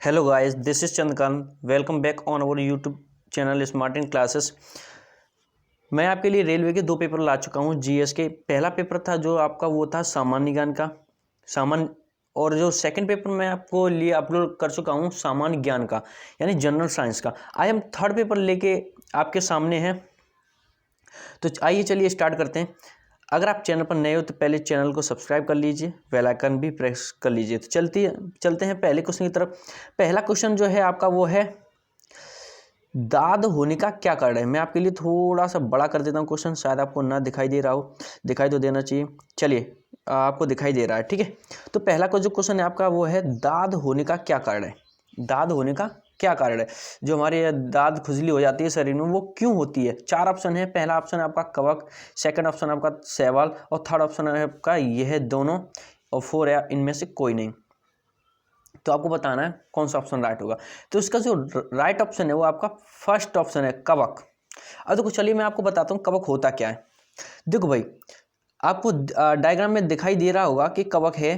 Hello guys, this is Chandrakant. Welcome back on our YouTube channel smart in classes. मैं आपके लिए railway के दो पेपर ला चुका हूँ। जीएस के पहला पेपर था जो आपका वो था सामान्य ज्ञान का सामान्य, और जो सेकंड पेपर मैं आपको लिए अपलोड कर चुका हूँ सामान्य ज्ञान का यानी जनरल साइंस का। आज हम थर्ड पेपर लेके आपके सामने हैं। तो आइए चलिए स्टार्ट करते हैं। अगर आप चैनल पर नए हो तो पहले चैनल को सब्सक्राइब कर लीजिए, बेल आइकन भी प्रेस कर लीजिए। तो चलते हैं पहले क्वेश्चन की तरफ। पहला क्वेश्चन जो है आपका वो है दाद होने का क्या कारण है। मैं आपके लिए थोड़ा सा बड़ा कर देता हूँ क्वेश्चन, शायद आपको ना दिखाई दे रहा हो, दिखाई तो देना चाहिए। चलिए, आपको दिखाई दे रहा है, ठीक है। तो पहला जो क्वेश्चन है आपका वो है दाद होने का क्या कारण है। दाद होने का क्या कारण है, जो हमारी दाद खुजली हो जाती है शरीर में, वो क्यों होती है। चार ऑप्शन है। पहला ऑप्शन है आपका कवक, सेकंड ऑप्शन आपका शैवाल, और थर्ड ऑप्शन है आपका यह दोनों, और फोर है इनमें से कोई नहीं। तो आपको बताना है कौन सा ऑप्शन राइट होगा। तो इसका जो राइट ऑप्शन है वो आपका फर्स्ट ऑप्शन है, कवक। अब देखो चलिए मैं आपको बताता हूँ कवक होता क्या है। देखो भाई, आपको डायग्राम में दिखाई दे रहा होगा कि कवक है।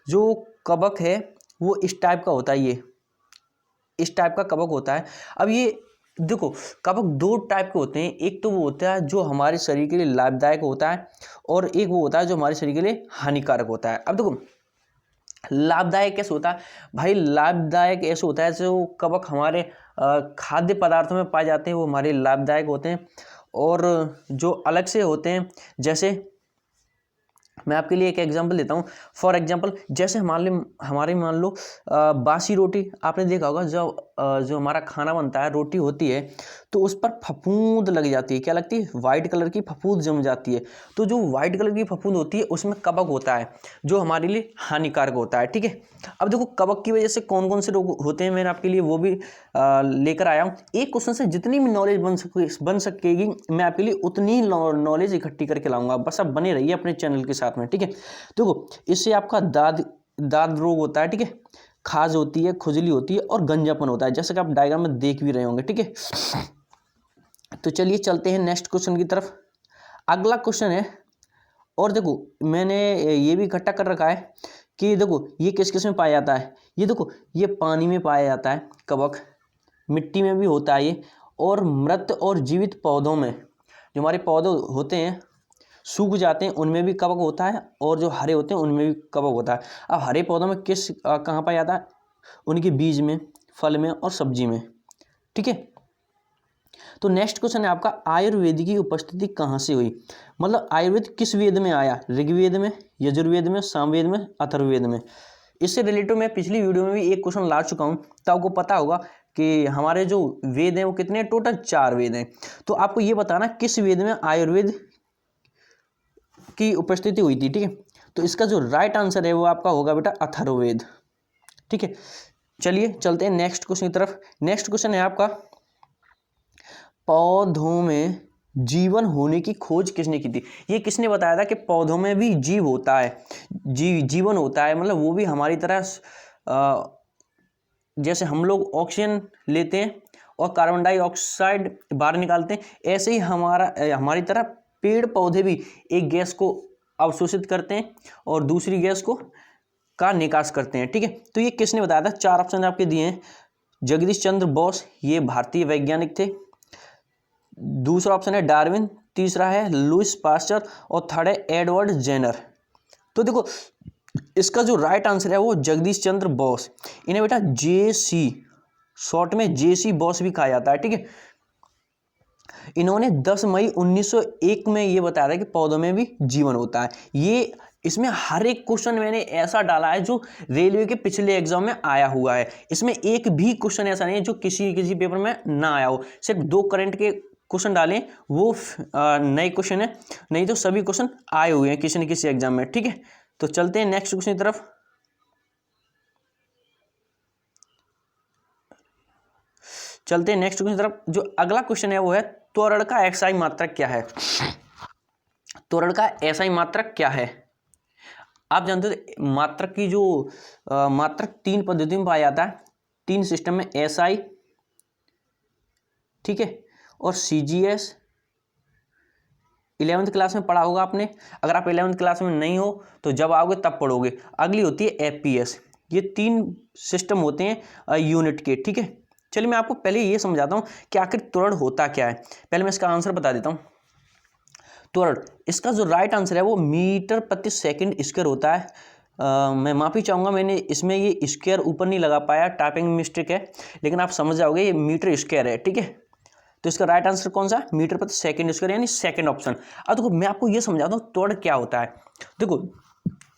जो कवक है वो इस टाइप का होता है, ये इस टाइप का कवक होता है। अब ये देखो, कवक दो टाइप के होते हैं। एक तो वो होता है जो हमारे शरीर के लिए लाभदायक होता है, और एक वो होता है जो हमारे शरीर के लिए हानिकारक होता है। अब देखो, लाभदायक कैसे होता है भाई। लाभदायक ऐसे होता है जो कवक हमारे खाद्य पदार्थों में पाए जाते हैं, वो हमारे लाभदायक होते हैं। और जो अलग से होते हैं, जैसे मैं आपके लिए एक एग्जांपल देता हूँ। फॉर एग्जांपल, जैसे हमारे मान लो बासी रोटी, आपने देखा होगा जो हमारा खाना बनता है, रोटी होती है, तो उस पर फफूंद लग जाती है। क्या लगती है? वाइट कलर की फफूंद जम जाती है। तो जो वाइट कलर की फफूंद होती है उसमें कवक होता है, जो हमारे लिए हानिकारक होता है, ठीक है। अब देखो, कवक की वजह से कौन कौन से रोग होते हैं, मैंने आपके लिए वो भी लेकर आया हूँ। एक क्वेश्चन से जितनी भी नॉलेज बन सकेगी मैं आपके लिए उतनी ही नॉलेज इकट्ठी करके लाऊंगा। बस आप बने रहिए अपने चैनल के साथ में, ठीक है। देखो, इससे आपका दाद रोग होता है, ठीक है। खाज होती है, खुजली होती है, और गंजापन होता है, जैसे कि आप डायग्राम में देख भी रहे होंगे, ठीक है। तो चलिए चलते हैं नेक्स्ट क्वेश्चन की तरफ। अगला क्वेश्चन है, और देखो मैंने ये भी इकट्ठा कर रखा है कि देखो ये किस किस में पाया जाता है। ये देखो, ये पानी में पाया जाता है कवक, मिट्टी में भी होता है ये, और मृत और जीवित पौधों में, जो हमारे पौधे होते हैं सूख जाते हैं उनमें भी कवक होता है, और जो हरे होते हैं उनमें भी कवक होता है। अब हरे पौधों में कहाँ पाया जाता है? उनके बीज में, फल में, और सब्जी में, ठीक है। तो नेक्स्ट क्वेश्चन है आपका आयुर्वेद की उपस्थिति कहाँ से हुई। मतलब आयुर्वेद किस वेद में आया? ऋग्वेद में, यजुर्वेद में, सामवेद में, अथर्ववेद में। इससे रिलेटेड मैं पिछली वीडियो में भी एक क्वेश्चन ला चुका हूँ, तो आपको पता होगा कि हमारे जो वेद हैं वो कितने, टोटल 4 वेद हैं। तो आपको ये बताना किस वेद में आयुर्वेद की उपस्थिति हुई थी, ठीक है। तो इसका जो राइट आंसर है वो आपका होगा बेटा अथर्ववेद, ठीक है। चलिए चलते हैं नेक्स्ट क्वेश्चन की तरफ। नेक्स्ट क्वेश्चन है आपका पौधों में जीवन होने की खोज किसने की थी। ये किसने बताया था कि पौधों में भी जीव होता है, जीवन होता है। मतलब वो भी हमारी तरह जैसे हम लोग ऑक्सीजन लेते हैं और कार्बन डाइऑक्साइड बाहर निकालते हैं, ऐसे ही हमारी तरह पेड़ पौधे भी एक गैस को अवशोषित करते हैं और दूसरी गैस का निकास करते हैं, ठीक है। तो ये किसने बताया था? 4 ऑप्शन आपके दिए हैं। जगदीश चंद्र बोस, ये भारतीय वैज्ञानिक थे। दूसरा ऑप्शन है डार्विन, तीसरा है लुईस पास्चर, और थर्ड है एडवर्ड जेनर। तो देखो, इसका जो राइट आंसर है वो जगदीश चंद्र बोस। इन्हें बेटा जेसी, शॉर्ट में जेसी बॉस भी कहा जाता है, ठीक है। इन्होंने 10 मई 1901 में ये बताया था कि पौधों में भी जीवन होता है। ये इसमें हर एक क्वेश्चन मैंने ऐसा डाला है जो रेलवे के पिछले एग्जाम में आया हुआ है। इसमें एक भी क्वेश्चन ऐसा नहीं है जो किसी पेपर में ना आया हो। सिर्फ 2 करंट के क्वेश्चन डालें, वो नए क्वेश्चन है, नहीं तो सभी क्वेश्चन आए हुए हैं किसी न किसी एग्जाम में, ठीक है। तो चलते हैं नेक्स्ट क्वेश्चन की तरफ। जो अगला क्वेश्चन है वो है त्वरण का एसआई मात्रक क्या है। त्वरण का एसआई मात्रक क्या है? आप जानते हो मात्रक की जो मात्रक 3 पद्धतियों में पाया जाता है, 3 सिस्टम में, एसआई, ठीक है, और सीजीएस। 11वीं क्लास में पढ़ा होगा आपने। अगर आप 11वीं क्लास में नहीं हो तो जब आओगे तब पढ़ोगे। अगली होती है एपीएस, ये 3 सिस्टम होते हैं यूनिट के, ठीक है। चलिए मैं आपको पहले ये समझाता हूँ कि आखिर त्वरण होता क्या है। पहले मैं इसका आंसर बता देता हूँ। त्वरण, इसका जो राइट आंसर है वो मीटर प्रति सेकंड स्क्वायर होता है। मैं माफ़ी चाहूँगा, मैंने इसमें ये स्क्वायर ऊपर नहीं लगा पाया, टाइपिंग मिस्टेक है, लेकिन आप समझ जाओगे ये मीटर स्क्वायर है, ठीक है। तो इसका राइट आंसर कौन सा, मीटर प्रति सेकंड स्क्वायर, यानी सेकंड ऑप्शन। अब देखो मैं आपको ये समझाता हूँ त्वरण क्या होता है। देखो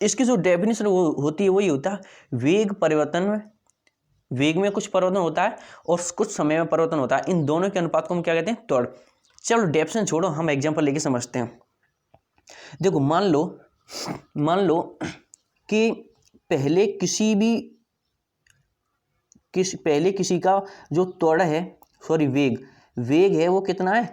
इसकी जो डेफिनेशन होती है वही होता है वेग परिवर्तन में, वेग में कुछ परिवर्तन होता है और कुछ समय में परिवर्तन होता है, इन दोनों के अनुपात को हम क्या कहते हैं, त्वरण। चलो डेफिनेशन छोड़ो, हम एग्जांपल लेके समझते हैं। देखो मान लो कि पहले किसी का जो त्वरण है, सॉरी वेग है वो कितना है,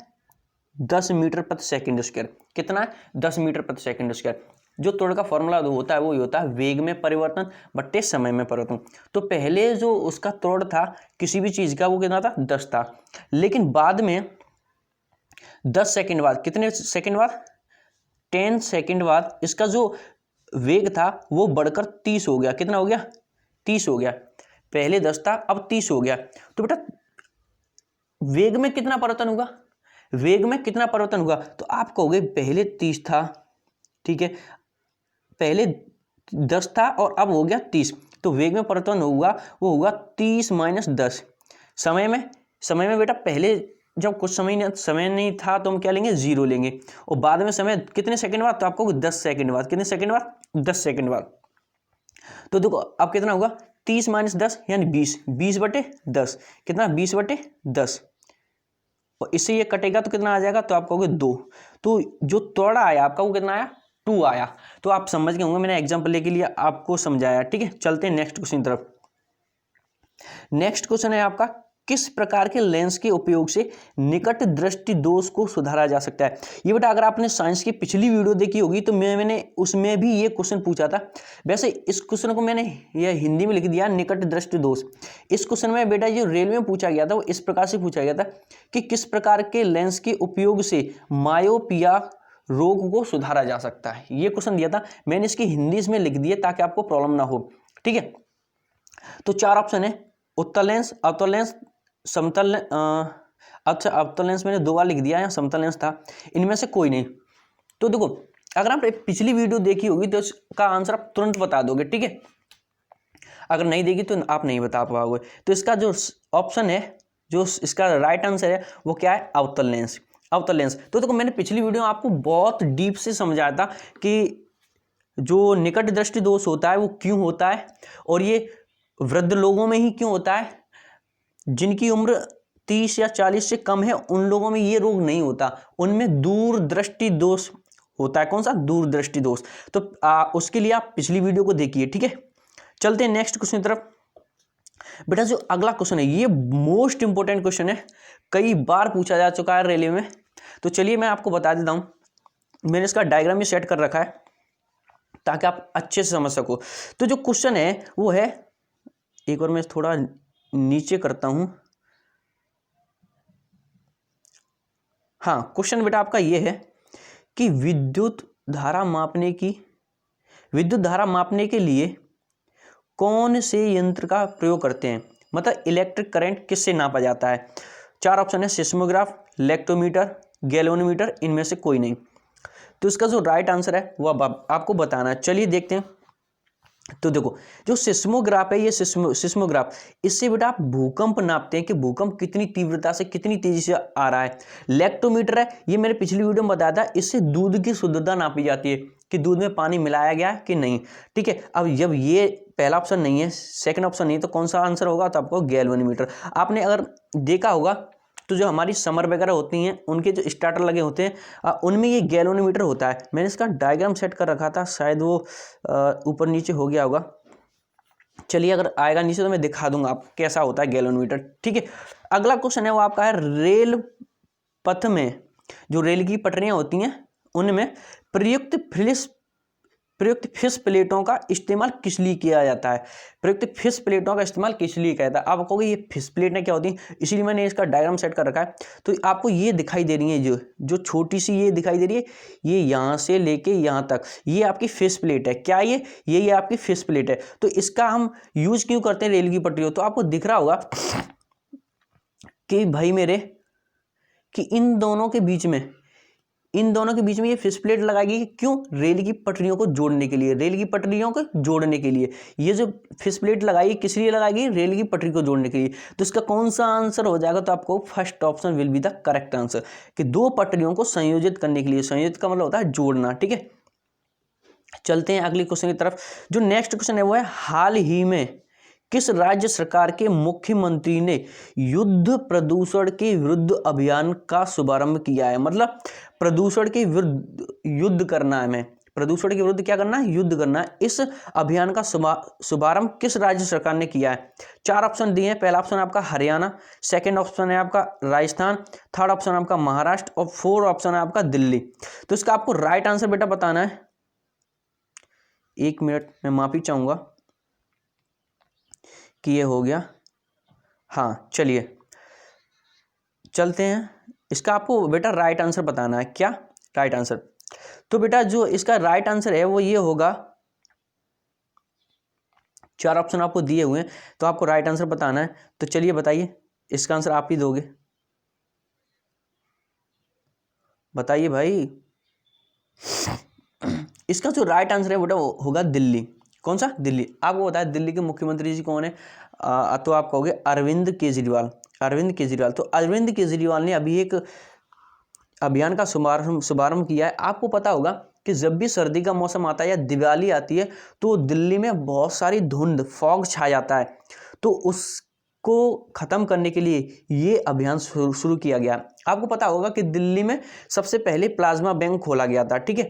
10 मीटर प्रति सेकंड स्क्वायर। कितना है, 10 मीटर प्रति सेकंड स्क्वायर। जो त्वरण का फॉर्मूला होता है वो ही होता है वेग में परिवर्तन बट्टे समय में परिवर्तन। तो पहले जो उसका त्वरण था किसी भी चीज का वो कितना था, 10 था, लेकिन बाद में 10 सेकंड बाद, कितने सेकंड बाद, 10 सेकंड बाद इसका जो वेग था वो बढ़कर 30 हो गया। कितना हो गया, 30 हो गया। पहले 10 था अब 30 हो गया। तो बेटा वेग में कितना परिवर्तन होगा, वेग में कितना परिवर्तन होगा, तो आप कहोगे पहले 30 था, ठीक है, पहले 10 था और अब हो गया 30, तो वेग में परिवर्तन होगा वो होगा 30 माइनस 10। समय में बेटा पहले जब कुछ समय नहीं था तो हम क्या लेंगे, 0 लेंगे, और बाद में समय कितने सेकंड बाद, तो आपको 10 सेकंड बाद, कितने सेकंड बाद, 10 सेकंड बाद। तो देखो अब कितना होगा, 30 माइनस 10 यानी 20 बटे 10, कितना, 20 बटे 10, और इससे ये कटेगा तो कितना आ जाएगा, तो आप कहोगे 2। तो जो त्वरण आया आपका वो कितना आया, 2 आया। तो आप समझ गए होंगे, मैंने एग्जांपल लेके लिए आपको समझाया, ठीक है। चलते हैं नेक्स्ट क्वेश्चन की तरफ। नेक्स्ट क्वेश्चन है आपका, किस प्रकार के लेंस के उपयोग से निकट दृष्टि दोष को सुधारा जा सकता है। ये बेटा अगर आपने साइंस की पिछली वीडियो देखी होगी तो मैंने उसमें भी ये क्वेश्चन पूछा था। वैसे इस क्वेश्चन को मैंने ये हिंदी में लिख दिया, निकट दृष्टि दोष। इस क्वेश्चन में बेटा जो रेलवे में पूछा गया था वो इस प्रकार से पूछा गया था कि किस प्रकार के लेंस के उपयोग से मायोपिया रोग को सुधारा जा सकता है। ये क्वेश्चन दिया था, मैंने इसकी हिंदी इसमें लिख दिया ताकि आपको प्रॉब्लम ना हो, ठीक है। तो 4 ऑप्शन है, उत्तल लेंस, अवतल लेंस, समतल, अच्छा अवतल लेंस मैंने 2 बार लिख दिया, या समतल लेंस था, इनमें से कोई नहीं। तो देखो अगर आपने पिछली वीडियो देखी होगी तो इसका आंसर आप तुरंत बता दोगे, ठीक है। अगर नहीं देखी तो आप नहीं बता पाओगे। तो इसका जो ऑप्शन है, जो इसका राइट आंसर है वो क्या है, अवतल लेंस, अवतल लेंस। तो देखो मैंने पिछली वीडियो में आपको बहुत डीप से समझाया था कि जो निकट दृष्टि दोष होता है वो क्यों होता है, और ये वृद्ध लोगों में ही क्यों होता है, जिनकी उम्र 30 या 40 से कम है उन लोगों में ये रोग नहीं होता, उनमें दूरदृष्टि दोष होता है। कौन सा, दूरदृष्टि दोष। तो उसके लिए आप पिछली वीडियो को देखिए, ठीक है। चलते हैं नेक्स्ट क्वेश्चन की तरफ। बेटा जो अगला क्वेश्चन है ये मोस्ट इंपोर्टेंट क्वेश्चन है, कई बार पूछा जा चुका है रेलवे में। तो चलिए मैं आपको बता देता हूं, मैंने इसका डायग्राम भी सेट कर रखा है ताकि आप अच्छे से समझ सको। तो जो क्वेश्चन है वो है, एक बार मैं थोड़ा नीचे करता हूं, हाँ क्वेश्चन बेटा आपका ये है कि विद्युत धारा मापने के लिए कौन से यंत्र का प्रयोग करते हैं, मतलब इलेक्ट्रिक करंट किससे नापा जाता है। 4 ऑप्शन है, सिस्मोग्राफ, लेक्टोमीटर, गैल्वेनोमीटर, इनमें से कोई नहीं। तो इसका जो राइट आंसर है वो अब आपको बताना है। चलिए देखते हैं। तो देखो जो सिस्मोग्राफ है, ये सिस्मोग्राफ, इससे बेटा आप भूकंप नापते हैं कि भूकंप कितनी तीव्रता से कितनी तेजी से आ रहा है। लेक्टोमीटर है, ये मैंने पिछली वीडियो में बताया था, इससे दूध की शुद्धता नापी जाती है कि दूध में पानी मिलाया गया है कि नहीं, ठीक है। अब जब ये पहला ऑप्शन नहीं है, सेकंड ऑप्शन नहीं है, तो कौन सा आंसर होगा, तो आपको गैल्वेनोमीटर। आपने अगर देखा होगा तो जो हमारी समर वगैरह होती हैं उनके जो स्टार्टर लगे होते हैं उनमें ये गैल्वेनोमीटर होता है। मैंने इसका डायग्राम सेट कर रखा था, शायद वो ऊपर नीचे हो गया होगा। चलिए अगर आएगा नीचे तो मैं दिखा दूंगा आपको कैसा होता है गैल्वेनोमीटर, ठीक है। अगला क्वेश्चन है वो आपका है, रेल पथ में जो रेल की पटरियां होती हैं उनमें प्रयुक्त प्रयुक्त फिश प्लेटों का इस्तेमाल किस लिए किया जाता है? प्रयुक्त फिश प्लेटों का इस्तेमाल किस लिए किया जाता है? आप कहोगे ये फिश प्लेटें क्या होती हैं, इसीलिए मैंने इसका डायग्राम सेट कर रखा है। तो आपको ये दिखाई दे रही है, जो छोटी सी ये दिखाई दे रही है, ये यहाँ से लेके यहाँ तक, ये आपकी फिश प्लेट है। क्या ये आपकी फिश प्लेट है। तो इसका हम यूज क्यों करते हैं रेल की पटरियों? तो आपको दिख रहा होगा कि भाई मेरे, कि इन दोनों के बीच में ये फिश प्लेट लगाएगी। क्यों? रेल की पटरियों को जोड़ने के लिए, रेल की पटरियों को जोड़ने के लिए ये जो फिश प्लेट लगाएगी, किस लिए लगाएगी? रेल की पटरी को जोड़ने के लिए। तो इसका कौन सा आंसर हो जाएगा? तो आपको first option will be the correct answer, कि दो पटरियों को संयोजित करने के लिए। संयोजित का मतलब होता है जोड़ना। ठीक है, चलते हैं अगले क्वेश्चन की तरफ। जो नेक्स्ट क्वेश्चन है वो है, हाल ही में किस राज्य सरकार के मुख्यमंत्री ने युद्ध प्रदूषण के विरुद्ध अभियान का शुभारंभ किया है? मतलब प्रदूषण के विरुद्ध युद्ध करना है, हमें प्रदूषण के विरुद्ध क्या करना है? युद्ध करना है। इस अभियान का शुभारंभ किस राज्य सरकार ने किया है? 4 ऑप्शन दिए हैं। पहला ऑप्शन आपका हरियाणा, सेकंड ऑप्शन है आपका राजस्थान, थर्ड ऑप्शन आपका महाराष्ट्र और फोर्थ ऑप्शन है आपका दिल्ली। तो इसका आपको राइट आंसर बेटा बताना है। 1 मिनट मैं माफी चाहूंगा कि ये हो गया। हाँ, चलिए चलते हैं। इसका आपको बेटा राइट आंसर बताना है। क्या राइट आंसर? तो बेटा जो इसका राइट आंसर है वो ये होगा, 4 ऑप्शन आपको दिए हुए हैं, तो आपको राइट आंसर बताना है। तो चलिए बताइए, इसका आंसर आप ही दोगे, बताइए भाई। इसका जो राइट आंसर है बेटा वो होगा दिल्ली। कौन सा? दिल्ली। आपको बताया दिल्ली के मुख्यमंत्री जी कौन है? तो आप कहोगे अरविंद केजरीवाल। अरविंद केजरीवाल। तो अरविंद केजरीवाल ने अभी एक अभियान का शुभारंभ किया है। आपको पता होगा कि जब भी सर्दी का मौसम आता है या दिवाली आती है तो दिल्ली में बहुत सारी धुंध, फॉग छा जाता है। तो उसको खत्म करने के लिए ये अभियान शुरू किया गया। आपको पता होगा कि दिल्ली में सबसे पहले प्लाज्मा बैंक खोला गया था। ठीक है,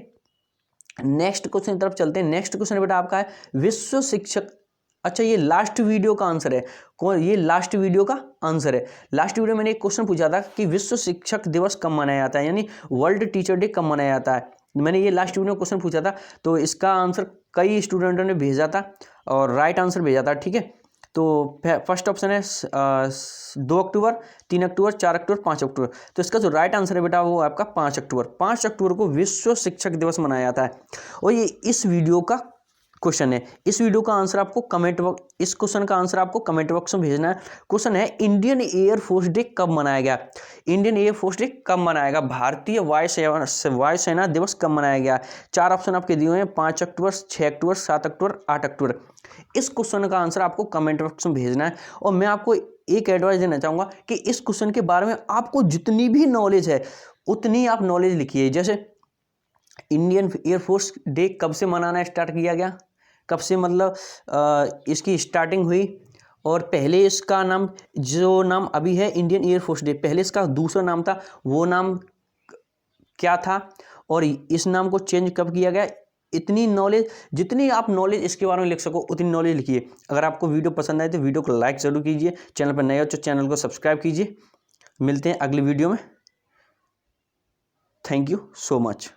नेक्स्ट क्वेश्चन की तरफ चलते हैं। नेक्स्ट क्वेश्चन बेटा आपका है, विश्व शिक्षक, अच्छा ये लास्ट वीडियो का आंसर है। कौन? ये लास्ट वीडियो का आंसर है। लास्ट वीडियो मैंने एक क्वेश्चन पूछा था कि विश्व शिक्षक दिवस कब मनाया जाता है, यानी वर्ल्ड टीचर डे कब मनाया जाता है। मैंने ये लास्ट वीडियो क्वेश्चन पूछा था, तो इसका आंसर कई स्टूडेंटों ने भेजा था और राइट आंसर भेजा था। ठीक है, तो फर्स्ट ऑप्शन है 2 अक्टूबर, 3 अक्टूबर, 4 अक्टूबर, 5 अक्टूबर। तो इसका जो राइट आंसर है बेटा वो आपका 5 अक्टूबर। 5 अक्टूबर को विश्व शिक्षक दिवस मनाया जाता है। और ये इस वीडियो का क्वेश्चन है। इस वीडियो का आंसर आपको इस क्वेश्चन का आंसर आपको कमेंट बॉक्स में भेजना है। क्वेश्चन है, इंडियन एयर फोर्स डे कब मनाया गया? इंडियन एयर फोर्स डे कब मनाया गया? भारतीय वायुसेना दिवस कब मनाया गया? 4 ऑप्शन आपके दिए हुए हैं, 5 अक्टूबर, 6 अक्टूबर, 7 अक्टूबर, 8 अक्टूबर। इस क्वेश्चन का आंसर आपको कमेंट बॉक्स में भेजना है। और मैं आपको एक एडवाइस देना चाहूंगा कि इस क्वेश्चन के बारे में आपको जितनी भी नॉलेज है उतनी आप नॉलेज लिखिए। जैसे इंडियन एयरफोर्स डे कब से मनाना स्टार्ट किया गया, कब से मतलब इसकी स्टार्टिंग हुई, और पहले इसका नाम, जो नाम अभी है इंडियन एयरफोर्स डे, पहले इसका दूसरा नाम था, वो नाम क्या था, और इस नाम को चेंज कब किया गया। इतनी नॉलेज, जितनी आप नॉलेज इसके बारे में लिख सको उतनी नॉलेज लिखिए। अगर आपको वीडियो पसंद आए तो वीडियो को लाइक ज़रूर कीजिए, चैनल पर नए हो तो चैनल को सब्सक्राइब कीजिए। मिलते हैं अगली वीडियो में। Thank you so much.